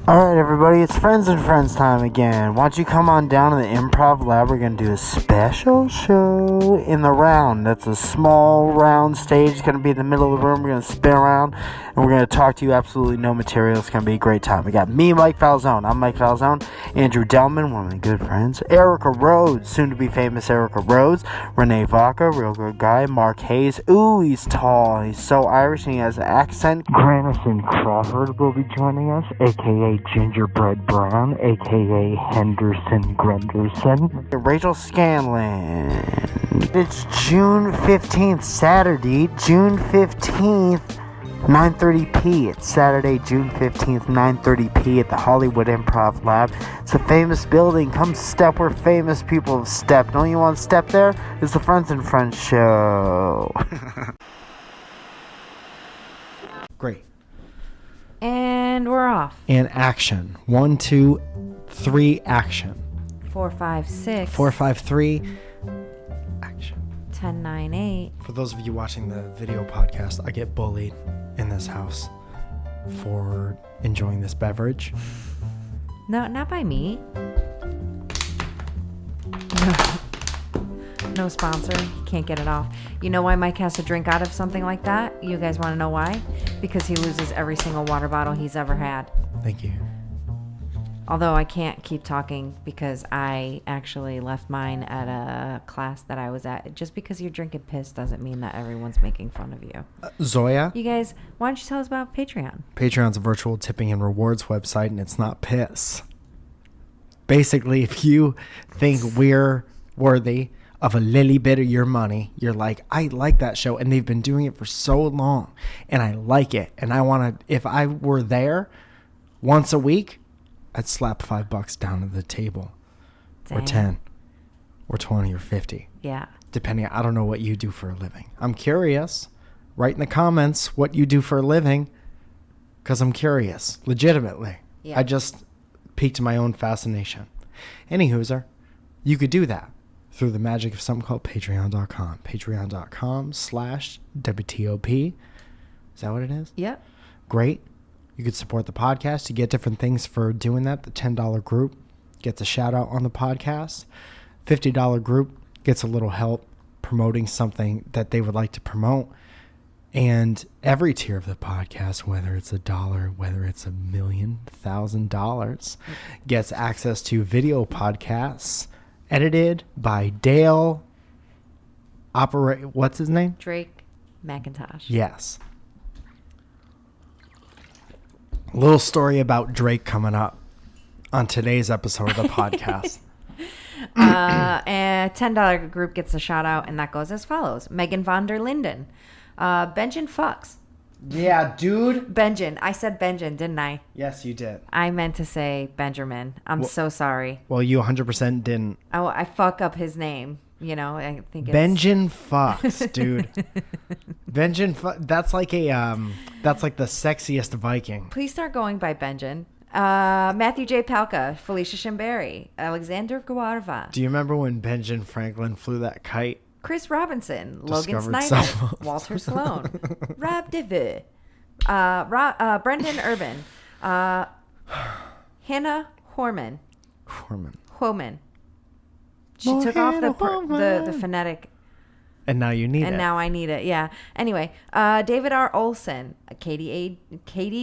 Alright everybody, it's Friends and Friends time again. Why don't you come on down to the Improv Lab? We're going to do a special show in the round. That's a small round stage. It's going to be in the middle of the room. We're going to spin around and we're going to talk to you. Absolutely no material. It's going to be a great time. We got me, Mike Falzone. I'm Mike Falzone. Andrew Delman, one of my good friends. Erica Rhodes, soon to be famous Erica Rhodes. Renee Vaca, real good guy. Mark Hayes. Ooh, he's tall. He's so Irish and he has an accent. Granison Crawford will be joining us, aka Gingerbread Brown, aka Henderson Grenderson. Rachel Scanlon. It's June 15th, Saturday, June 15th, 9:30p. It's Saturday, June 15th, 9:30p at the Hollywood Improv Lab. It's a famous building. Come step where famous people have stepped. Don't you want to step there? It's the Friends and Friends show. Great. And we're off. And action. 1, 2, 3, action. 4, 5, 6. 4, 5, 3, action. 10, 9, 8. For those of you watching the video podcast, I get bullied in this house for enjoying this beverage. No, not by me. No sponsor. He can't get it off. You know why Mike has to drink out of something like that? You guys want to know why? Because he loses every single water bottle he's ever had. Thank you. Although I can't keep talking because I actually left mine at a class that I was at. Just because you're drinking piss doesn't mean that everyone's making fun of you. Zoya? You guys, why don't you tell us about Patreon? Patreon's a virtual tipping and rewards website, and it's not piss. Basically, if you think we're worthy of a little bit of your money, you're like, I like that show, and they've been doing it for so long, and I like it, and I want to, if I were there once a week, I'd slap $5 down to the table. Dang. Or 10 or 20 or 50. Yeah. Depending, I don't know what you do for a living. I'm curious. Write in the comments what you do for a living, because I'm curious, legitimately. Yeah. I just piqued my own fascination. Anywhooser, you could do that through the magic of something called patreon.com. Patreon.com/WTOP. Is that what it is? Yep. Great. You could support the podcast. You get different things for doing that. The $10 group gets a shout out on the podcast. $50 group gets a little help promoting something that they would like to promote. And every tier of the podcast, whether it's $1, whether it's $1,000,000, gets access to video podcasts edited by Dale. What's his name? Drake McIntosh. Yes. A little story about Drake coming up on today's episode of the podcast. A $10 group gets a shout out, and that goes as follows: Megan von der Linden, Benjamin Fucks. Yeah, dude. Benjamin. I said Benjamin, didn't I? Yes, you did. I meant to say Benjamin. I'm so sorry. Well, you 100% didn't. I fuck up his name. You know, I think it's... Benjamin Fucks, dude. Benjamin Fucks. That's like that's like the sexiest Viking. Please start going by Benjamin. Matthew J. Palka, Felicia Shimberry, Alexander Guarva. Do you remember when Benjamin Franklin flew that kite? Chris Robinson, Logan Discovered Snyder, Walter Sloan, Rob DeVille, Brendan Urban, Hannah Horman. She took off the phonetic. And now you need it. And now I need it, yeah. Anyway, David R. Olson, Katie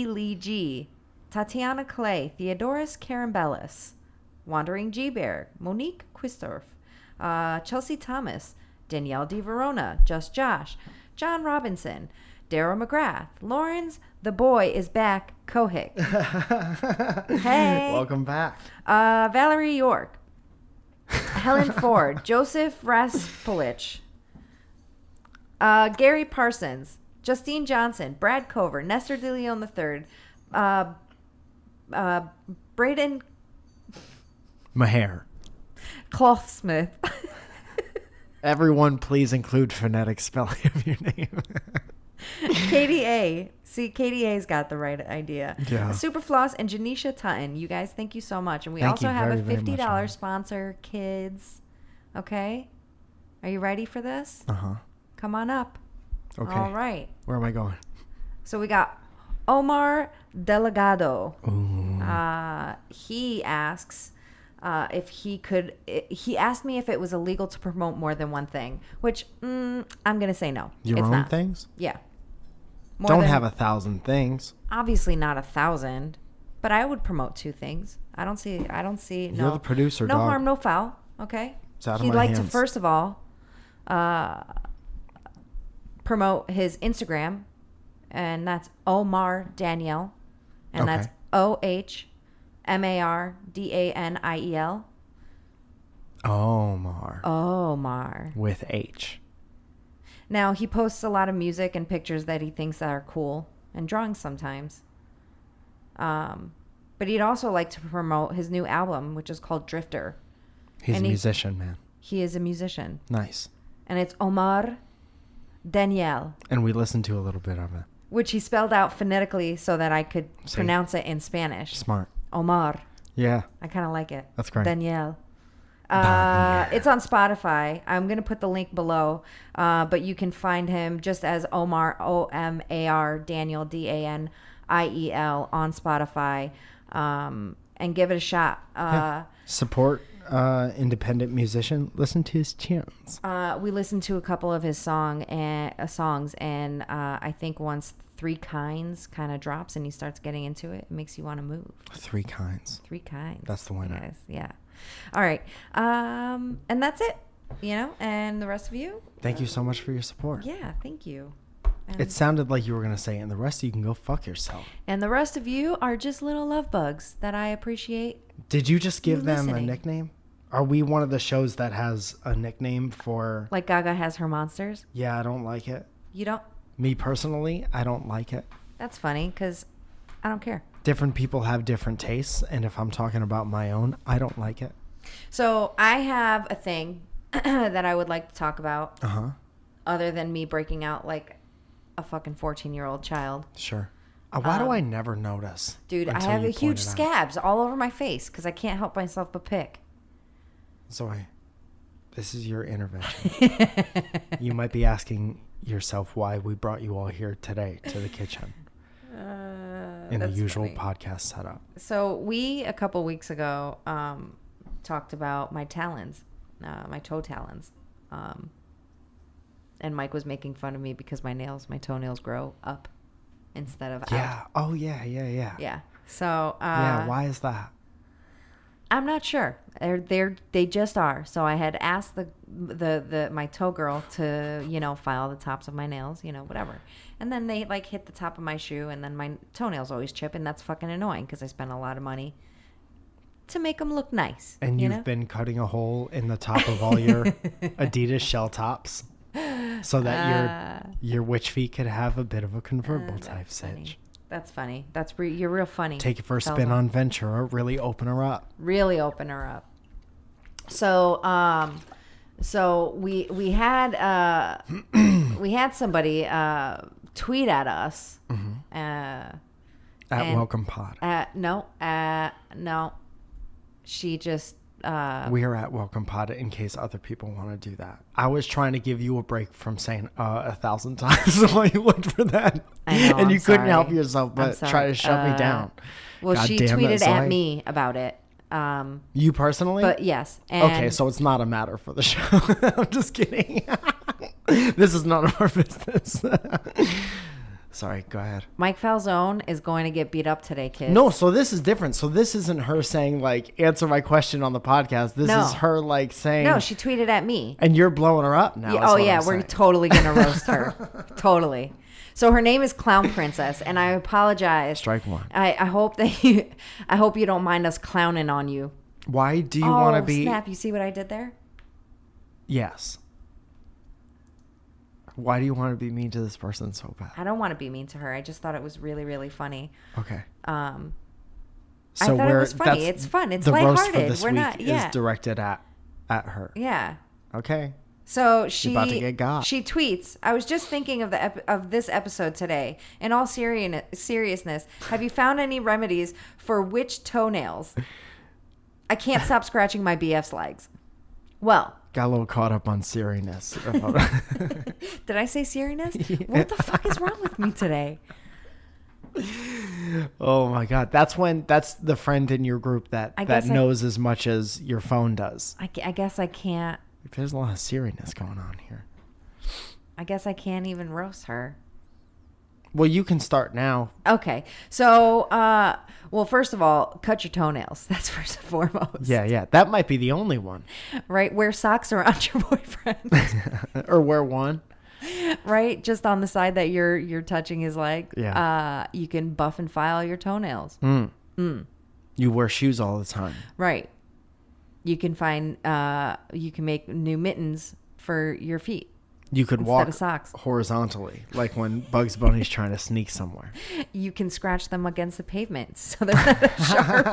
Lee G., Tatiana Clay, Theodorus Carambellis, Wandering G. Bear, Monique Quistorf, Chelsea Thomas, Danielle D. Verona, Just Josh, John Robinson, Daryl McGrath, Lawrence, the boy is back, Kohik. Hey. Welcome back. Valerie York, Helen Ford, Joseph Raspolich, Gary Parsons, Justine Johnson, Brad Cover, Nestor De Leon III, Braden Maher. Clothsmith. Everyone, please include phonetic spelling of your name. Katie A. See, Katie A's got the right idea. Yeah. Superfloss and Janisha Tutton. You guys, thank you so much. And we Thank also you have very, a very much, $50 Emma. sponsor, kids. Okay? Are you ready for this? Uh-huh. Come on up. Okay. All right. Where am I going? So we got Omar Delegado. Ooh. He asks if he could. He asked me if it was illegal to promote more than one thing, which I'm gonna say no. Your it's own not. things? Yeah. Don't have 1,000 things. Obviously not 1,000, but I would promote 2 things. I don't see. No. You're the producer, No dog. harm, no foul. Okay. It's out of He'd my like to hands. first of all promote his Instagram, and that's Omar Daniel, and Okay. that's OHMARDANIEL. Omar. Omar. With H. Now he posts a lot of music and pictures that he thinks that are cool, and drawings sometimes. But he'd also like to promote his new album, which is called Drifter. He's And a musician, man. He is a musician, Nice. and it's Omar Daniel, And we listened to a little bit of it. which he spelled out phonetically so that I could See? pronounce it in Spanish. Smart. Omar. Yeah. I kind of like it. That's great. Daniel. Daniel. It's on Spotify. I'm going to put the link below, but you can find him just as Omar, Omar, Daniel, Daniel, on Spotify, and give it a shot. Support independent musician. Listen to his tunes. We listened to a couple of his songs, and I think once Three Kinds kind of drops and he starts getting into it, it makes you want to move. 3 kinds. 3 Kinds. That's the winner. Guys. Yeah. All right. And that's it. And the rest of you? Thank you so much for your support. Yeah, thank you. And, It sounded like you were going to say, and the rest of you can go fuck yourself. and the rest of you are just little love bugs that I appreciate. Did you just give You them listening. a nickname? Are we one of the shows that has a nickname for... Like Gaga has her monsters. Yeah, I don't like it. You don't? Me personally, I don't like it. That's funny because I don't care. Different people have different tastes, and if I'm talking about my own, I don't like it. So I have a thing that I would like to talk about Uh-huh. other than me breaking out like a fucking 14-year-old child. Sure. Why do I never notice? Dude, I until have you a huge point it out? scabs all over my face because I can't help myself but pick. Zoe, this is your intervention. You might be asking yourself why we brought you all here today to the kitchen in the That's usual funny. podcast setup. So we, a couple weeks ago, talked about my talons, my toe talons. And Mike was making fun of me because my toenails grow up instead of Yeah. out. Oh, yeah. Yeah. So Yeah, why is that? I'm not sure. They just are. So I had asked my toe girl to, file the tops of my nails, whatever. And then they like hit the top of my shoe, and then my toenails always chip, and that's fucking annoying because I spent a lot of money to make them look nice. And you've been cutting a hole in the top of all your Adidas shell tops so that your witch feet could have a bit of a convertible type sitch. That's funny. You're real funny. Take it for a spin on Ventura. Really open her up. Really open her up. So, we had somebody tweet at us. At and- Welcome Pod. No. She just We are at Welcome Pod in case other people want to do that. I was trying to give you a break from saying 1,000 times while you looked for that. I know, and you I'm couldn't help sorry. yourself I'm but sorry. try to shut me down. well, God she damn it, tweeted at Zoe. me about it. You personally? But yes. And Okay, so it's not a matter for the show. I'm just kidding. This is none of our business. Sorry, go ahead. Mike Falzone is going to get beat up today, kids. No, so this is different. So this isn't her saying, like, answer my question on the podcast. This No. is her, like, saying... No, she tweeted at me. And you're blowing her up now. Yeah, is oh what yeah, I'm we're saying. totally gonna roast her. Totally. So her name is Clown Princess, and I apologize. Strike one. I hope that I hope you don't mind us clowning on you. Why do you want to be... snap! You see what I did there? Yes. Why do you want to be mean to this person so bad? I don't want to be mean to her. I just thought it was really, really funny. Okay. I So thought it was funny. It's fun. It's the roast for lighthearted. this We're week not. Yeah. is directed at her. Yeah. Okay. So about to get got. she tweets, I was just thinking of of this episode today. In all seriousness, have you found any remedies for witch toenails? I can't stop scratching my BF's legs. Well, Got a little caught up on Siri-ness. did I say Siri-ness? What the fuck is wrong with me today? Oh my God. That's the friend in your group that knows as much as your phone does. I guess I can't. There's a lot of seriousness going on here. I guess I can't even roast her. Well, you can start now. Okay. So, well, first of all, cut your toenails. That's first and foremost. Yeah. That might be the only one. Right? Wear socks around your boyfriend. Or wear one. Right? Just on the side that you're touching his leg. Yeah. You can buff and file your toenails. You wear shoes all the time. Right. You can you can make new mittens for your feet. You could instead walk of socks. horizontally, like when Bugs Bunny's trying to sneak somewhere. You can scratch them against the pavement so they're not as sharp.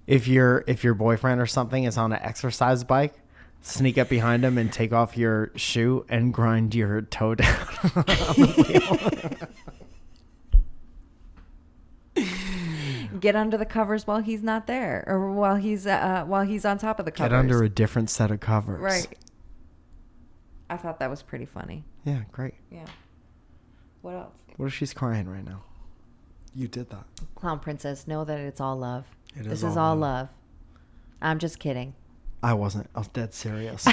If your boyfriend or something is on an exercise bike, sneak up behind him and take off your shoe and grind your toe down. Get under the covers while he's not there, or while he's on top of the covers. Get under a different set of covers. Right. I thought that was pretty funny. Yeah, great. Yeah. What else? What if she's crying right now? You did that. Clown Princess, know that it's all love. This is all love. I'm just kidding. I wasn't. I was dead serious.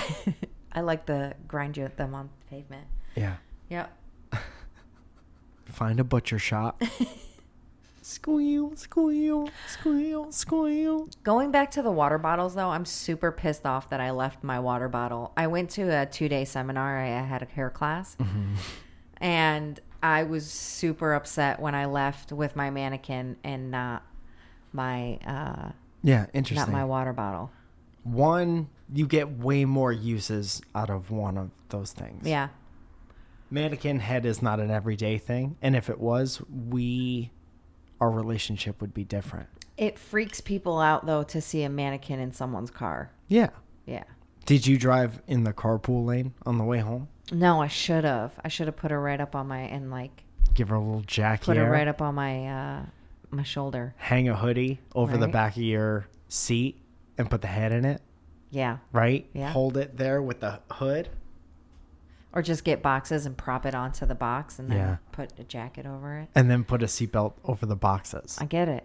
I like the grind them on the pavement. Yeah. Yep. Find a butcher shop. Squeal, squeal, squeal, squeal. Going back to the water bottles, though, I'm super pissed off that I left my water bottle. I went to a 2-day seminar. I had a hair class. Mm-hmm. And I was super upset when I left with my mannequin and not my interesting. not my water bottle. One, you get way more uses out of one of those things. Yeah. Mannequin head is not an everyday thing, and if it was, our relationship would be different. It freaks people out though to see a mannequin in someone's car. Yeah. Yeah. Did you drive in the carpool lane on the way home? No, I should have. I should have put her right up on give her a little jack put here. her right up on my shoulder. Hang a hoodie over the back of your seat and put the head in it. Yeah. Right? Yeah. Hold it there with the hood. Or just get boxes and prop it onto the box and then put a jacket over it. And then put a seatbelt over the boxes. I get it.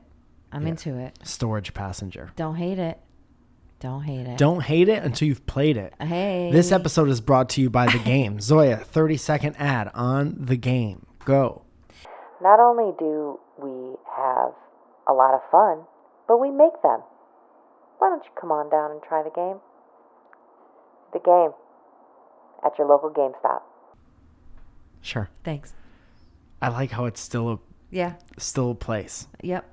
I'm into it. Storage passenger. Don't hate it. Don't hate it. Don't hate it until you've played it. Hey. This episode is brought to you by The Game. Zoya, 30-second ad on The Game. Go. Not only do we have a lot of fun, but we make them. Why don't you come on down and try the game? The Game. At your local GameStop. Sure. Thanks. I like how it's still a place. Yep.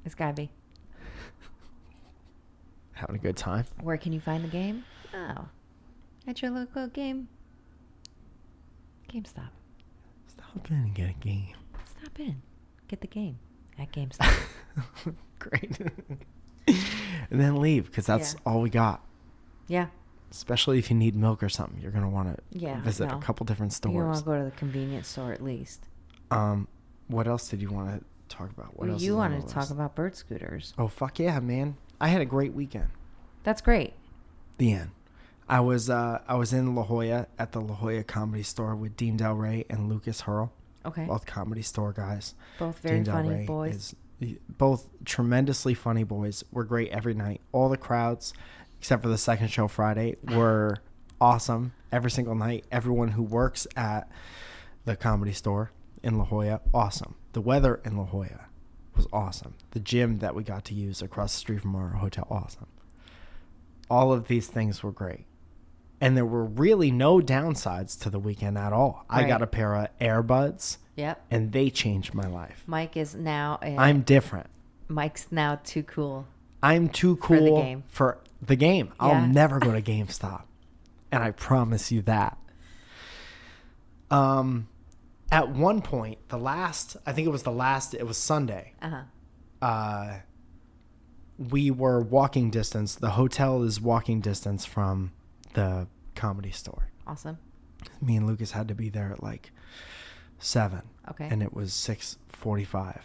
It's gotta be. Having a good time. Where can you find the game? Oh. At your local GameStop. Stop in and get a game. Stop in. Get the game at GameStop. Great. And then leave, because that's all we got. Yeah. Especially if you need milk or something, you're going to want to visit a couple different stores. You want to go to the convenience store at least. What else did you want to talk about? What else? You wanted to talk about bird scooters. Oh, fuck yeah, man. I had a great weekend. That's great. The end. I was in La Jolla at the La Jolla Comedy Store with Dean Del Rey and Lucas Hurl. Okay. Both Comedy Store guys. Both very funny boys. Both tremendously funny boys. Were great every night. All the crowds, except for the second show Friday, were awesome every single night. Everyone who works at the Comedy Store in La Jolla, awesome. The weather in La Jolla was awesome. The gym that we got to use across the street from our hotel, awesome. All of these things were great. And there were really no downsides to the weekend at all. Right. I got a pair of earbuds. Yep. And they changed my life. Mike is now... I'm different. Mike's now too cool. I'm too cool for the game. Yeah. I'll never go to GameStop. And I promise you that. At one point, it was Sunday. Uh-huh. We were walking distance. The hotel is walking distance from the Comedy Store. Awesome. Me and Lucas had to be there at like 7. Okay. And it was 6:45.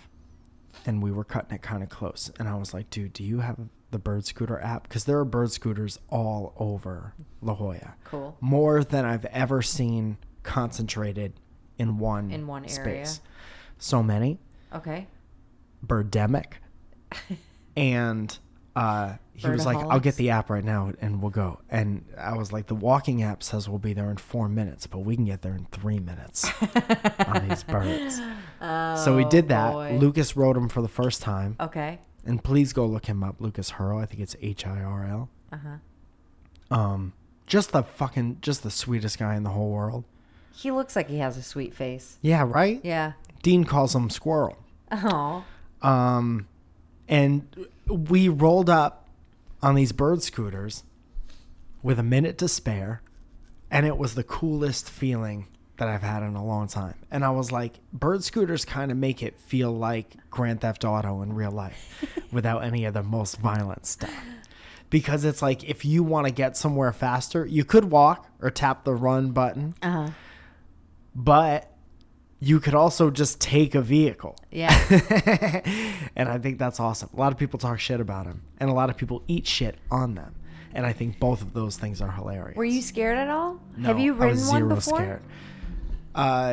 And we were cutting it kind of close. And I was like, dude, do you have the bird scooter app? Because there are bird scooters all over La Jolla. Cool. More than I've ever seen concentrated in one area. space. So many. Okay. Birdemic. And he was like, I'll get the app right now and we'll go. And I was like, the walking app says we'll be there in 4 minutes, but we can get there in 3 minutes on these birds. So we did that. Boy. Lucas rode him for the first time. Okay. And please go look him up, Lucas Hurl. I think it's Hirl. Just the sweetest guy in the whole world. He looks like he has a sweet face. Yeah, right? Yeah. Dean calls him Squirrel. Oh. And we rolled up on these bird scooters with a minute to spare, and it was the coolest feeling that I've had in a long time. And I was like, bird scooters kind of make it feel like Grand Theft Auto in real life without any of the most violent stuff. Because it's like, if you want to get somewhere faster, you could walk or tap the run button. But you could also just take a vehicle. Yeah. And I think that's awesome. A lot of people talk shit about them, and a lot of people eat shit on them. And I think both of those things are hilarious. Were you scared at all? No, Have you ridden I was one zero before? Scared.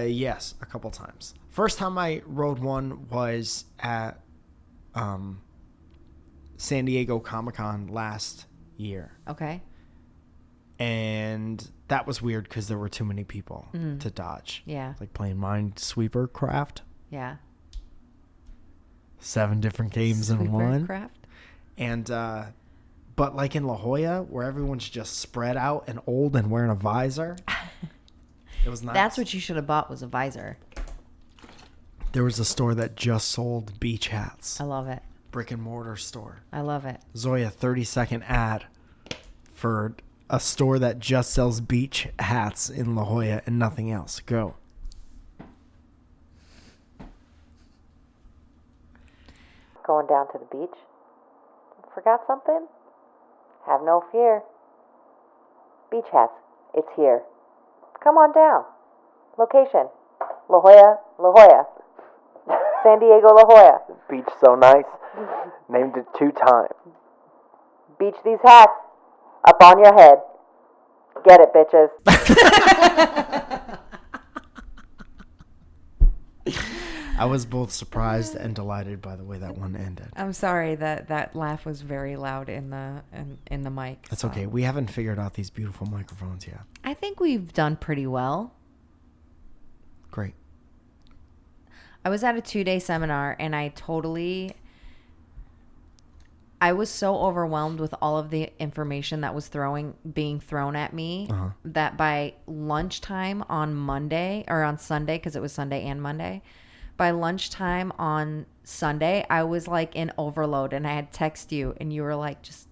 Yes, a couple times. First time I rode one was at San Diego Comic-Con last year. Okay. And that was weird because there were too many people to dodge. Yeah. It's like playing Minesweeper Craft. Yeah. 7 different games in one. Craft. And but like in La Jolla, where everyone's just spread out and old and wearing a visor, it was nice. That's what you should have bought, was a visor. There was a store that just sold beach hats. I love it. Brick and mortar store. I love it. Zoja, 30-second ad for a store that just sells beach hats in La Jolla and nothing else. Go. Going down to the beach? Forgot something? Have no fear. Beach hats. It's here. Come on down. Location: La Jolla, La Jolla. San Diego, La Jolla. Beach so nice. Named it 2 times. Beach these hats. Up on your head. Get it, bitches. I was both surprised and delighted by the way that one ended. I'm sorry that laugh was very loud in the mic. That's okay. We haven't figured out these beautiful microphones yet. I think we've done pretty well. Great. I was at a 2-day seminar and I was so overwhelmed with all of the information that was being thrown at me that by lunchtime on Monday, or on Sunday, because it was Sunday and Monday, by lunchtime on Sunday, I was like in overload, and I had text you and you were like, just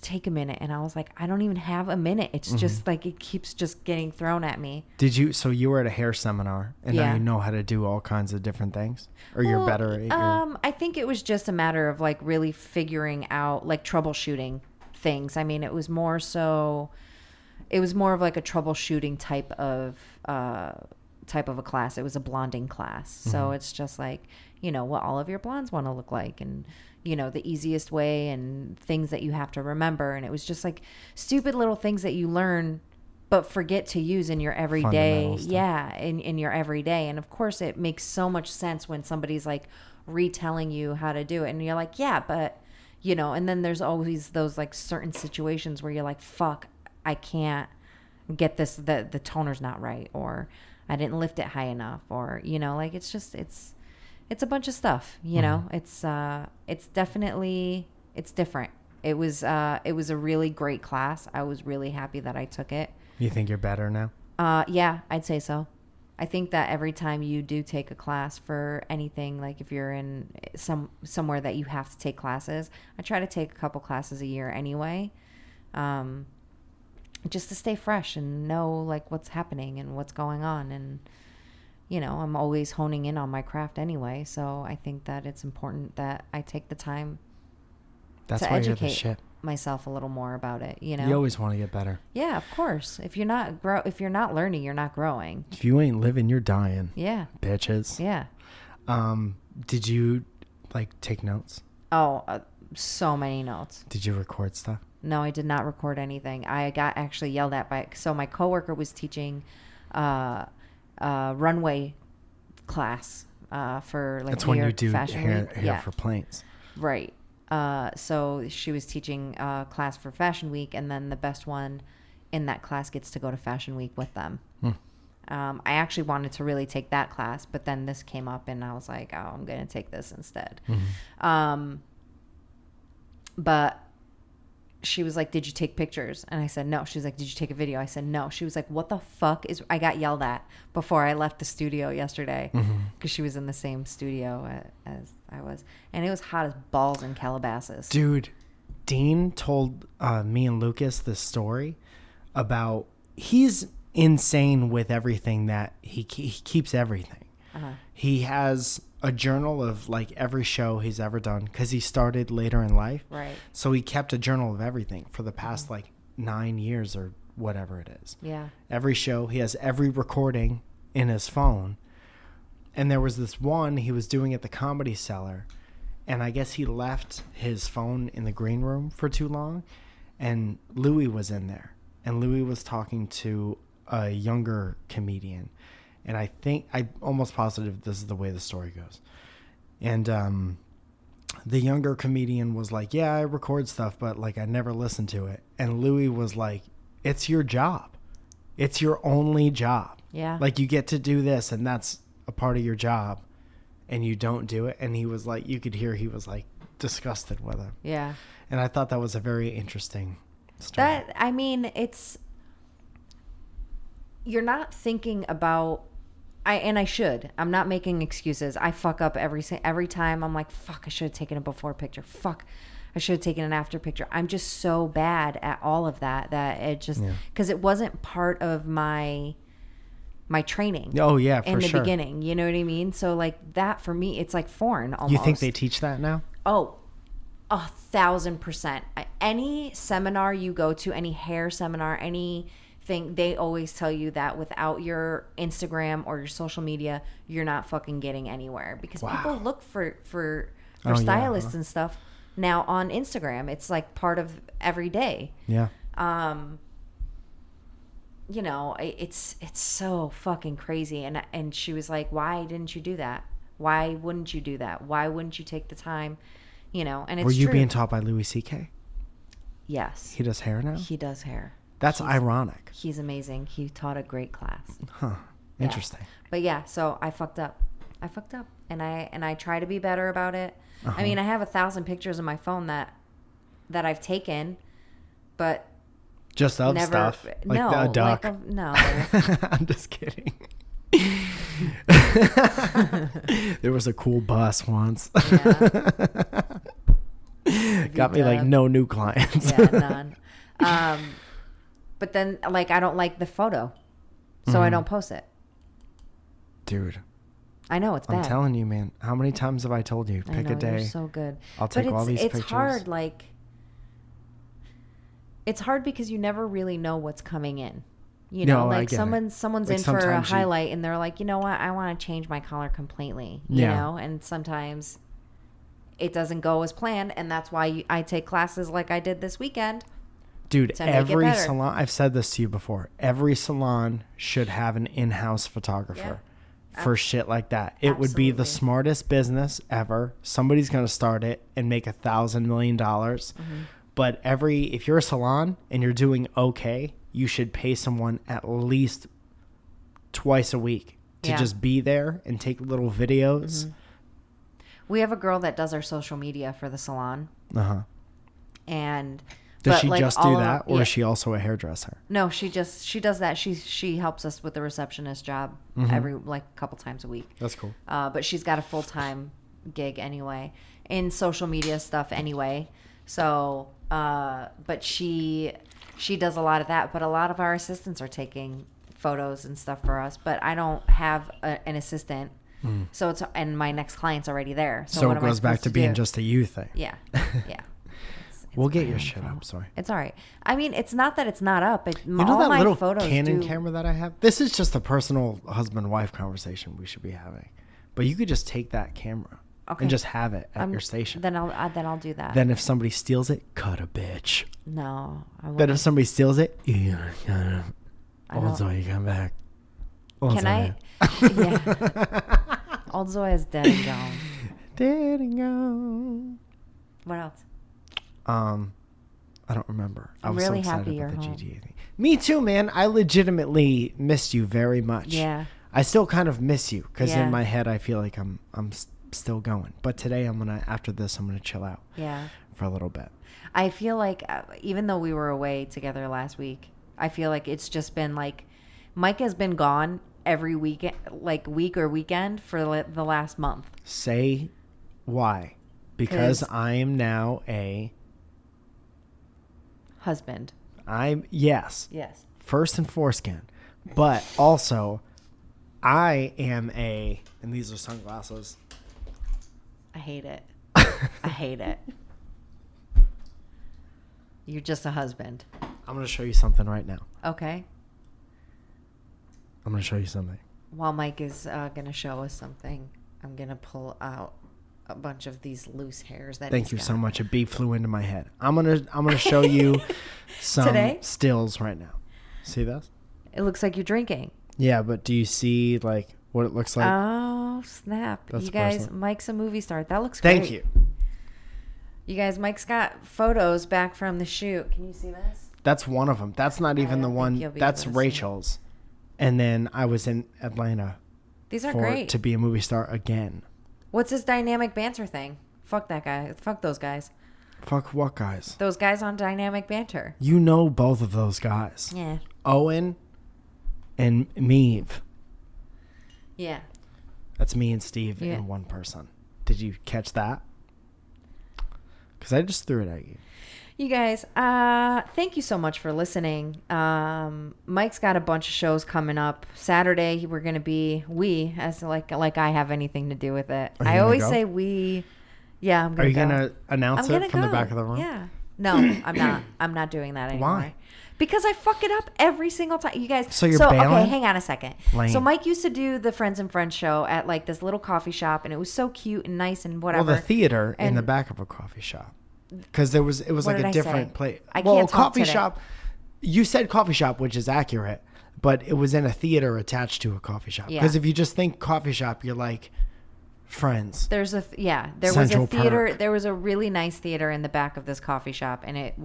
take a minute. And I was like, I don't even have a minute. It's just like, it keeps just getting thrown at me. So you were at a hair seminar and now you know how to do all kinds of different things, or you're better at your... I think it was just a matter of like really figuring out, like, troubleshooting things. I mean, it was more of like a troubleshooting type of a class. It was a blonding class. So it's just like, what all of your blondes want to look like, and the easiest way, and things that you have to remember. And it was just like stupid little things that you learn but forget to use in your everyday. Yeah, in your everyday. And of course it makes so much sense when somebody's like retelling you how to do it, and you're like, yeah, but and then there's always those like certain situations where you're like, fuck, I can't get this, the toner's not right, or I didn't lift it high enough, or like, it's a bunch of stuff, it's definitely, it's different. It was a really great class. I was really happy that I took it. You think you're better now? Yeah, I'd say so. I think that every time you do take a class for anything, like if you're in somewhere that you have to take classes, I try to take a couple classes a year anyway, just to stay fresh and know like what's happening and what's going on. And I'm always honing in on my craft anyway, so I think that it's important that I take the time to educate myself a little more about it. You always want to get better. Yeah, of course. If you're not learning, you're not growing. If you ain't living, you're dying. Yeah, bitches. Yeah. Did you like take notes? Oh, so many notes. Did you record stuff? No, I did not record anything. I got actually yelled at so my coworker was teaching runway class for like That's when you do Fashion hair Week. for planes. Right. So she was teaching a class for Fashion Week, and then the best one in that class gets to go to Fashion Week with them. I actually wanted to really take that class, but then this came up, and I was like, oh, I'm going to take this instead. But she was like, did you take pictures? And I said, no. She was like, did you take a video? I said, no. She was like, what the fuck is... I got yelled at before I left the studio yesterday because she was in the same studio as I was. And it was hot as balls in Calabasas. Dude, Dean told me and Lucas this story about... He's insane with everything that he keeps everything. He has a journal of like every show he's ever done because he started later in life. Right. So he kept a journal of everything for the past like 9 years or whatever it is. Yeah. Every show, he has every recording in his phone. And there was this one he was doing at the Comedy Cellar, and I guess he left his phone in the green room for too long, and Louis was in there, and Louis was talking to a younger comedian. And I think, I'm almost positive this is the way the story goes. And the younger comedian was like, yeah, I record stuff, but like I never listen to it. And Louis was like, it's your job. It's your only job. Yeah. Like you get to do this, and that's a part of your job, and you don't do it. And he was like, you could hear he was like disgusted with him. Yeah. And I thought that was a very interesting story. That, I mean, it's... You're not thinking about... I should. I'm not making excuses. I fuck up every time. I'm like, fuck, I should have taken a before picture. Fuck, I should have taken an after picture. I'm just so bad at all of that it just... Because it wasn't part of my training. Oh, yeah, for in the sure. beginning. You know what I mean? So, like, that for me, it's like foreign almost. You think they teach that now? Oh, 1,000%. Any seminar you go to, any hair seminar, anything, they always tell you that without your Instagram or your social media, you're not fucking getting anywhere. Because people look for stylists and stuff now on Instagram. It's like part of every day. Yeah. You know, it's so fucking crazy. And she was like, why didn't you do that? Why wouldn't you do that? Why wouldn't you take the time? You know, and it's Were you true. being taught by Louis C.K.? Yes. He does hair now? He does hair. That's ironic. He's amazing. He taught a great class. Huh. Interesting. Yeah. But yeah, so I fucked up. And I try to be better about it. I mean, I have 1,000 pictures on my phone that I've taken, but just of never, stuff? Like a duck? No. I'm just kidding. There was a cool bus once. Yeah. Got me like no new clients. Yeah, none. But then like I don't like the photo, so I don't post it. Dude, I know it's bad. I'm telling you, man. How many times have I told you? Pick a day. You're so good. I'll take all these pictures. It's hard. Like it's hard because you never really know what's coming in. You know, like someone's like in for a highlight, and they're like, you know what? I want to change my collar completely. You know, and sometimes it doesn't go as planned, and that's why I take classes like I did this weekend. Dude, every salon, I've said this to you before, every salon should have an in-house photographer for shit like that. It would be the smartest business ever. Somebody's going to start it and make $1,000 million. But if you're a salon and you're doing okay, you should pay someone at least twice a week to just be there and take little videos. We have a girl that does our social media for the salon. And does she just do that, or is she also a hairdresser? No, she does that. She helps us with the receptionist job every a couple times a week. That's cool. But she's got a full-time gig anyway in social media stuff anyway. So, but she does a lot of that. But a lot of our assistants are taking photos and stuff for us. But I don't have an assistant. So and my next client's already there. So what it goes back to being just a you thing. Yeah. We'll get your shit up. Sorry. It's all right. I mean, it's not that it's not up. You know that little Canon camera that I have? This is just a personal husband-wife conversation we should be having. But you could just take that camera and just have it at your station. Then I'll do that. Then if somebody steals it, cut a bitch. No. Then if somebody steals it, also you come back. Oh, Can I? Zoja. Yeah. Old Zoya's dead and gone. Dead and gone. What else? I don't remember. I I'm was really so excited happy about the you're home. GTA thing. Me too, man. I legitimately missed you very much. Yeah. I still kind of miss you because Yeah. in my head I feel like I'm still going. But today after this I'm gonna chill out Yeah. for a little bit. I feel like even though we were away together last week, I feel like it's just been like Mike has been gone every week, like week or weekend for the last month. Say why? Because 'Cause- I am now a Husband. yes. Yes. First and foreskin, but also I am and these are sunglasses. I hate it. I hate it. You're just a husband. I'm gonna show you something right now. Okay. I'm gonna show you something. While Mike is going to show us something, I'm going to pull out a bunch of these loose hairs that Thank he's you got. so much. A bee flew into my head. I'm gonna show you some Today? stills right now. See this? It looks like you're drinking. Yeah, but do you see like what it looks like? Oh, snap. That's You guys, personal. Mike's a movie star. That looks great. Thank you. You guys, Mike's got photos back from the shoot. Can you see this? That's one of them. That's not even the don't think one. you'll be That's able to see it. Rachel's. And then I was in Atlanta These are for great. to be a movie star again. What's this dynamic banter thing? Fuck that guy. Fuck those guys. Fuck what guys? Those guys on dynamic banter. You know both of those guys. Yeah. Owen and Meave. Yeah. That's me and Steve Yeah. in one person. Did you catch that? Because I just threw it at you. You guys, thank you so much for listening. Mike's got a bunch of shows coming up. Saturday, we're going to be, as like I have anything to do with it. Are you I gonna always go? say we. Yeah, I'm Are going you to go. going to announce I'm it gonna from the go. back of the room? Yeah. No, I'm not. I'm not doing that anymore. Why? Because I fuck it up every single time. You guys. So you're okay, bailing? hang on a second. Lame. So Mike used to do the Friends and Friends show at like this little coffee shop, and it was so cute and nice and whatever. Well, the theater in And- the back of a coffee shop. Because it was What like did a I different say? place. I Well, can't talk coffee today. shop. You said coffee shop, which is accurate, but it was in a theater attached to a coffee shop. Yeah. Because if you just think coffee shop, you're like Friends. There was Central a theater. Park. There was a really nice theater in the back of this coffee shop, and it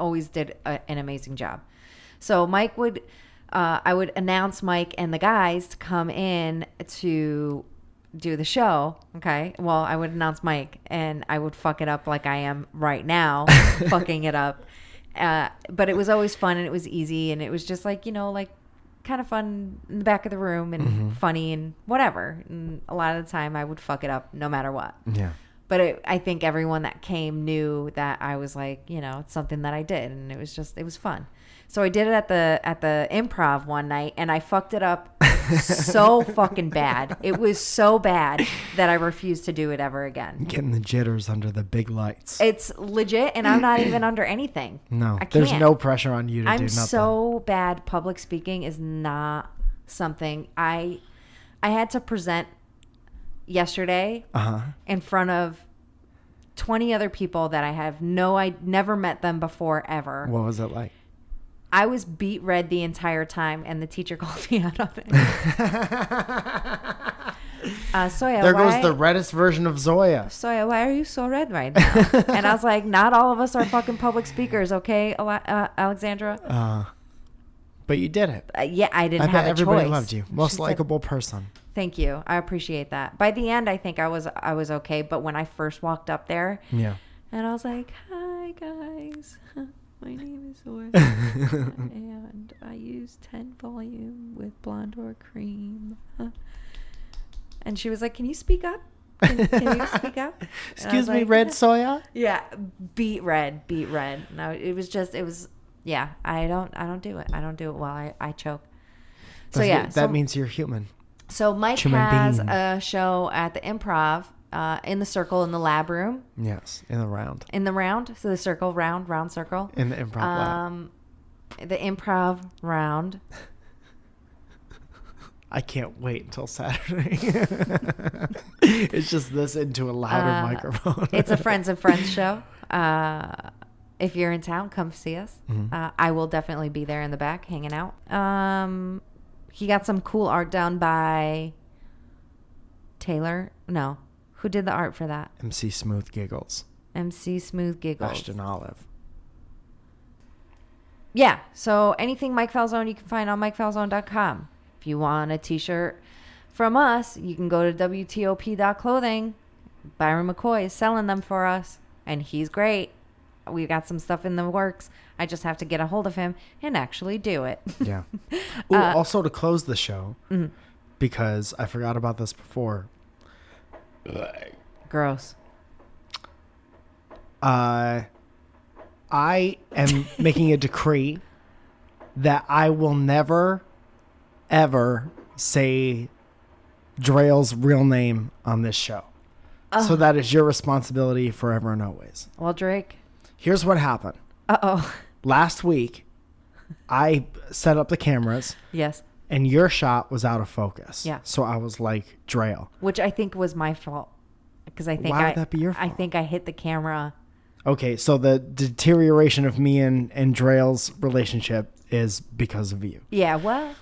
always did an amazing job. So Mike would, I would announce Mike and the guys to come in to do the show. Okay. Well, I would announce Mike, and I would fuck it up like I am right now, fucking it up. But it was always fun, and it was easy, and it was just like like kind of fun in the back of the room and funny and whatever. And a lot of the time, I would fuck it up no matter what. Yeah. But I think everyone that came knew that I was like, it's something that I did, and it was fun. So I did it at the Improv one night, and I fucked it up so fucking bad. It was so bad that I refused to do it ever again. Getting the jitters under the big lights. It's legit, and I'm not even under anything. No, I there's can't. no pressure on you to do I'm nothing. so bad. Public speaking is not something I had to present yesterday in front of 20 other people that I never met them before ever. What was it like? I was beat red the entire time, and the teacher called me out on it. Soya, There goes the reddest version of Zoya. Soya, why are you so red right now? And I was like, not all of us are fucking public speakers, okay, Alexandra? But you did it. Yeah, I didn't I have bet a everybody choice. loved you. She Most said- likable person. Thank you. I appreciate that. By the end, I think I was okay. But when I first walked up there, Yeah. and I was like, "Hi guys, my name is Zoja, and I use 10 volume with blonde or cream." And she was like, "Can you speak up? Can you speak up?" And I Excuse was me, like, Red Soya? Yeah, beat red. No, it was. Yeah, I don't do it. I don't do it well. I choke. So yeah, That means you're human. So Mike Human has being. a show at the Improv in the circle in the lab room Yes, in the round. in the round. So the circle round circle. In the improv lab. The Improv round. I can't wait until Saturday. It's just this into a louder microphone. It's a Friends and Friends show. If you're in town, come see us. Mm-hmm. I will definitely be there in the back hanging out. He got some cool art done by Taylor. No. Who did the art for that? MC Smooth Giggles. MC Smooth Giggles. Ashton Olive. Yeah. So anything Mike Falzone you can find on MikeFalzone.com. If you want a t-shirt from us, you can go to WTOP.clothing. Byron McCoy is selling them for us, and he's great. We've got some stuff in the works. I just have to get a hold of him and actually do it. Yeah. Ooh, also to close the show, because I forgot about this before. Gross. I am making a decree that I will never, ever say Drail's real name on this show. So that is your responsibility forever and always. Well, Drake. Here's what happened. Uh-oh. Last week, I set up the cameras. Yes. And your shot was out of focus. Yeah. So I was like, Drail. Which I think was my fault. Because I think Why would that be your fault? I think I hit the camera. Okay, so the deterioration of me and Drail's relationship is because of you. Yeah, well.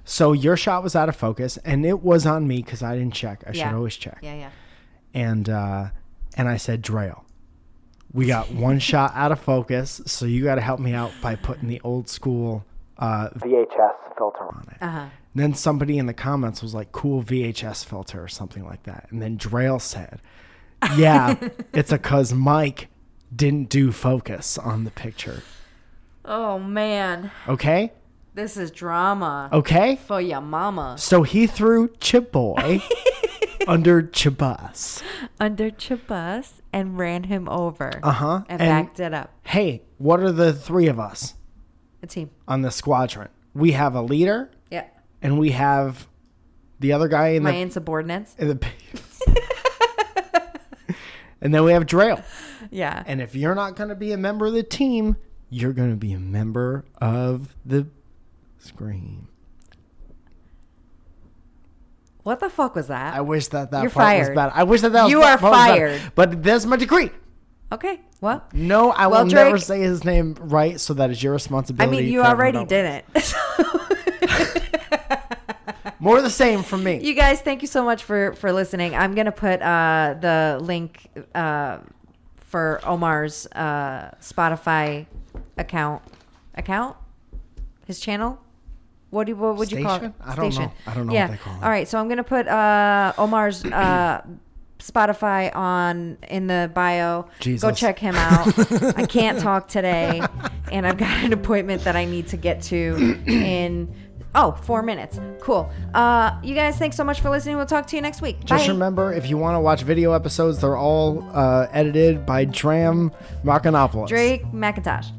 So your shot was out of focus, and it was on me because I didn't check. I should always check. Yeah. And I said, Drail, we got one shot out of focus, so you got to help me out by putting the old school VHS filter on it. Uh-huh. And then somebody in the comments was like, cool VHS filter or something like that. And then Drail said, yeah, it's because Mike didn't do focus on the picture. Oh, man. Okay? This is drama. Okay? For your mama. So he threw Chiboy under Chibus. Under Chibus and ran him over. Uh-huh. And backed it up. Hey, what are the three of us A team. on the squadron? We have a leader. Yeah. And we have the other guy in My the... insubordinates. In the and then we have Drail. Yeah. And if you're not going to be a member of the team, you're going to be a member of the screen. What the fuck was that? I wish that You're part was fired. bad. I wish that was You are part was better. fired. But there's my decree. Okay. Well. No, I Well, will never Drake- say his name right, so that is your I responsibility. mean, you forever and already always. didn't. More of the same from me. You guys, thank you so much for listening. I'm going to put the link for Omar's Spotify account? His channel? What would you call it? Station? I don't know. I don't know Yeah. what they call it. All right, so I'm going to put Omar's Spotify in the bio. Jesus. Go check him out. I can't talk today, and I've got an appointment that I need to get to in 4 minutes. Cool. You guys, thanks so much for listening. We'll talk to you next week. Just Bye. remember, if you want to watch video episodes, they're all edited by Dram Markinopoulos. Drake McIntosh.